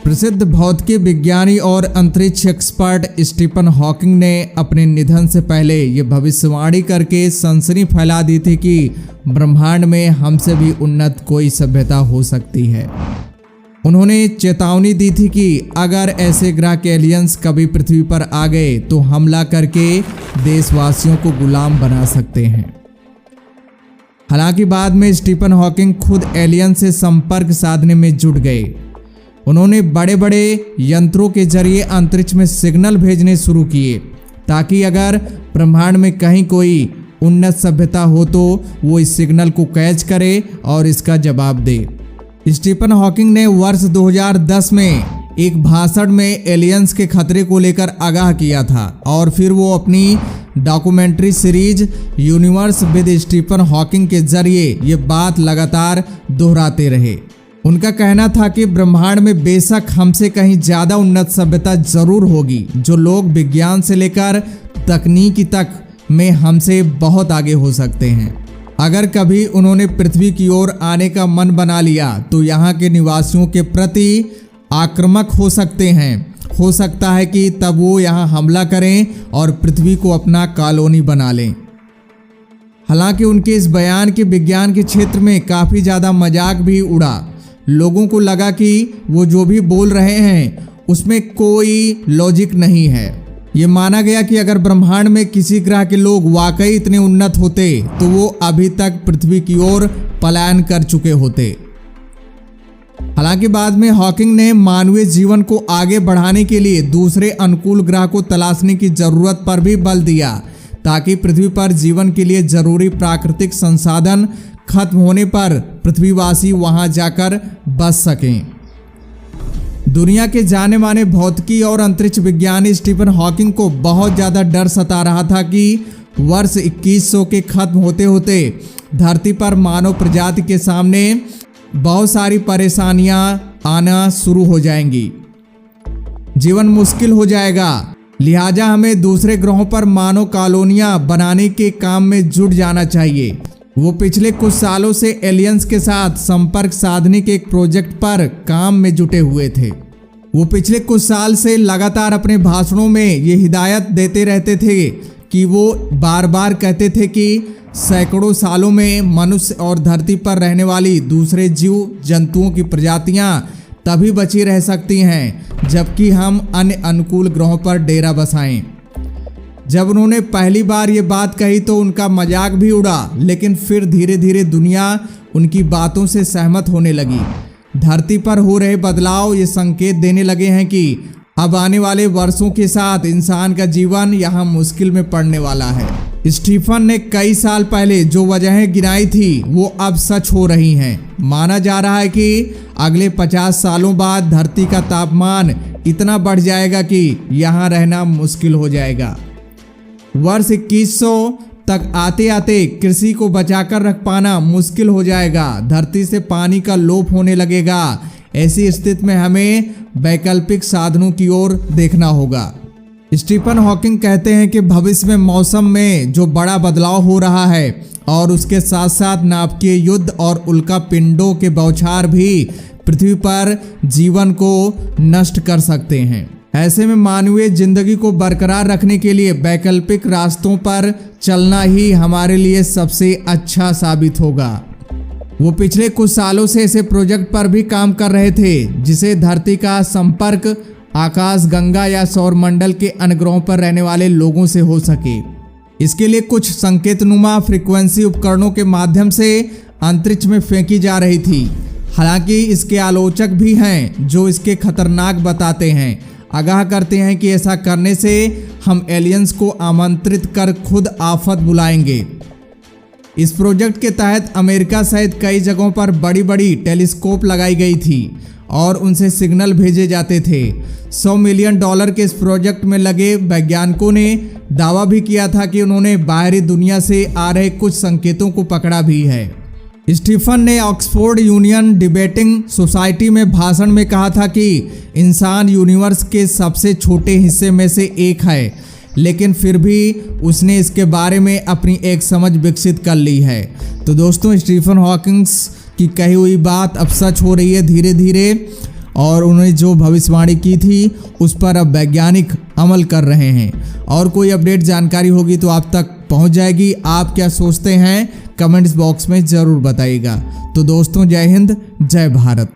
प्रसिद्ध भौतिकी विज्ञानी और अंतरिक्ष एक्सपर्ट स्टीफन हॉकिंग ने अपने निधन से पहले ये भविष्यवाणी करके सनसनी फैला दी थी कि ब्रह्मांड में हमसे भी उन्नत कोई सभ्यता हो सकती है। उन्होंने चेतावनी दी थी कि अगर ऐसे ग्रह के एलियंस कभी पृथ्वी पर आ गए तो हमला करके देशवासियों को गुलाम बना सकते हैं। हालांकि बाद में स्टीफन हॉकिंग खुद एलियन से संपर्क साधने में जुट गए। उन्होंने बड़े बड़े यंत्रों के जरिए अंतरिक्ष में सिग्नल भेजने शुरू किए ताकि अगर ब्रह्मांड में कहीं कोई उन्नत सभ्यता हो तो वो इस सिग्नल को कैच करे और इसका जवाब दे। स्टीफन हॉकिंग ने वर्ष 2010 में एक भाषण में एलियंस के खतरे को लेकर आगाह किया था और फिर वो अपनी documentary series universe with Stephen Hawking के जरिए ये बात लगातार दोहराते रहे। उनका कहना था कि ब्रह्मांड में बेशक हमसे कहीं ज़्यादा उन्नत सभ्यता जरूर होगी जो लोग विज्ञान से लेकर तकनीकी तक में हमसे बहुत आगे हो सकते हैं। अगर कभी उन्होंने पृथ्वी की ओर आने का मन बना लिया तो यहाँ के निवासियों के प्रति आक्रामक हो सकते हैं। हो सकता है कि तब वो यहाँ हमला करें और पृथ्वी को अपना कॉलोनी बना लें। हालांकि उनके इस बयान के विज्ञान के क्षेत्र में काफ़ी ज़्यादा मजाक भी उड़ा। लोगों को लगा कि वो जो भी बोल रहे हैं उसमें कोई लॉजिक नहीं है। ये माना गया कि अगर ब्रह्मांड में किसी ग्रह के लोग वाकई इतने उन्नत होते तो वो अभी तक पृथ्वी की ओर पलायन कर चुके होते। हालांकि बाद में हॉकिंग ने मानवीय जीवन को आगे बढ़ाने के लिए दूसरे अनुकूल ग्रह को तलाशने की जरूरत पर भी बल दिया ताकि पृथ्वी पर जीवन के लिए जरूरी प्राकृतिक संसाधन खत्म होने पर पृथ्वीवासी वहां जाकर बच सकें। दुनिया के जाने माने भौतिकी और अंतरिक्ष विज्ञानी स्टीफन हॉकिंग को बहुत ज़्यादा डर सता रहा था कि वर्ष 2100 के खत्म होते होते धरती पर मानव प्रजाति के सामने बहुत सारी परेशानियां आना शुरू हो जाएंगी। जीवन मुश्किल हो जाएगा, लिहाजा हमें दूसरे ग्रहों पर मानव कॉलोनियां बनाने के काम में जुट जाना चाहिए। वो पिछले कुछ सालों से एलियंस के साथ संपर्क साधने के एक प्रोजेक्ट पर काम में जुटे हुए थे। वो पिछले कुछ साल से लगातार अपने भाषणों में ये हिदायत देते रहते थे कि वो बार बार कहते थे कि सैकड़ों सालों में मनुष्य और धरती पर रहने वाली दूसरे जीव जंतुओं की प्रजातियां तभी बची रह सकती हैं जबकि हम अन्य अनुकूल ग्रहों पर डेरा बसाएं। जब उन्होंने पहली बार ये बात कही तो उनका मजाक भी उड़ा, लेकिन फिर धीरे धीरे दुनिया उनकी बातों से सहमत होने लगी। धरती पर हो रहे बदलाव ये संकेत देने लगे हैं कि अब आने वाले वर्षों के साथ इंसान का जीवन यहाँ मुश्किल में पड़ने वाला है। स्टीफन ने कई साल पहले जो वजहें गिनाई थी वो अब सच हो रही हैं। माना जा रहा है कि अगले 50 सालों बाद धरती का तापमान इतना बढ़ जाएगा कि यहाँ रहना मुश्किल हो जाएगा। वर्ष 2100 तक आते आते कृषि को बचाकर रख पाना मुश्किल हो जाएगा। धरती से पानी का लोप होने लगेगा। ऐसी स्थिति में हमें वैकल्पिक साधनों की ओर देखना होगा। स्टीफन हॉकिंग कहते हैं कि भविष्य में मौसम में जो बड़ा बदलाव हो रहा है और उसके साथ साथ नाभिकीय युद्ध और उल्का पिंडों के बौछार भी पृथ्वी पर जीवन को नष्ट कर सकते हैं। ऐसे में मानवीय जिंदगी को बरकरार रखने के लिए वैकल्पिक रास्तों पर चलना ही हमारे लिए सबसे अच्छा साबित होगा। वो पिछले कुछ सालों से ऐसे प्रोजेक्ट पर भी काम कर रहे थे जिसे धरती का संपर्क आकाश गंगा या सौरमंडल के अन्य ग्रहों पर रहने वाले लोगों से हो सके। इसके लिए कुछ संकेतनुमा फ्रीक्वेंसी उपकरणों के माध्यम से अंतरिक्ष में फेंकी जा रही थी। हालांकि इसके आलोचक भी हैं जो इसके खतरनाक बताते हैं, आगाह करते हैं कि ऐसा करने से हम एलियंस को आमंत्रित कर खुद आफत बुलाएंगे। इस प्रोजेक्ट के तहत अमेरिका सहित कई जगहों पर बड़ी बड़ी टेलीस्कोप लगाई गई थी और उनसे सिग्नल भेजे जाते थे। $100 मिलियन के इस प्रोजेक्ट में लगे वैज्ञानिकों ने दावा भी किया था कि उन्होंने बाहरी दुनिया से आ रहे कुछ संकेतों को पकड़ा भी है। स्टीफन ने ऑक्सफोर्ड यूनियन डिबेटिंग सोसाइटी में भाषण में कहा था कि इंसान यूनिवर्स के सबसे छोटे हिस्से में से एक है, लेकिन फिर भी उसने इसके बारे में अपनी एक समझ विकसित कर ली है। तो दोस्तों, स्टीफन हॉकिंग की कही हुई बात अब सच हो रही है धीरे धीरे, और उन्होंने जो भविष्यवाणी की थी उस पर अब वैज्ञानिक अमल कर रहे हैं। और कोई अपडेट जानकारी होगी तो आप तक पहुंच जाएगी। आप क्या सोचते हैं कमेंट्स बॉक्स में ज़रूर बताइएगा। तो दोस्तों, जय हिंद, जय भारत।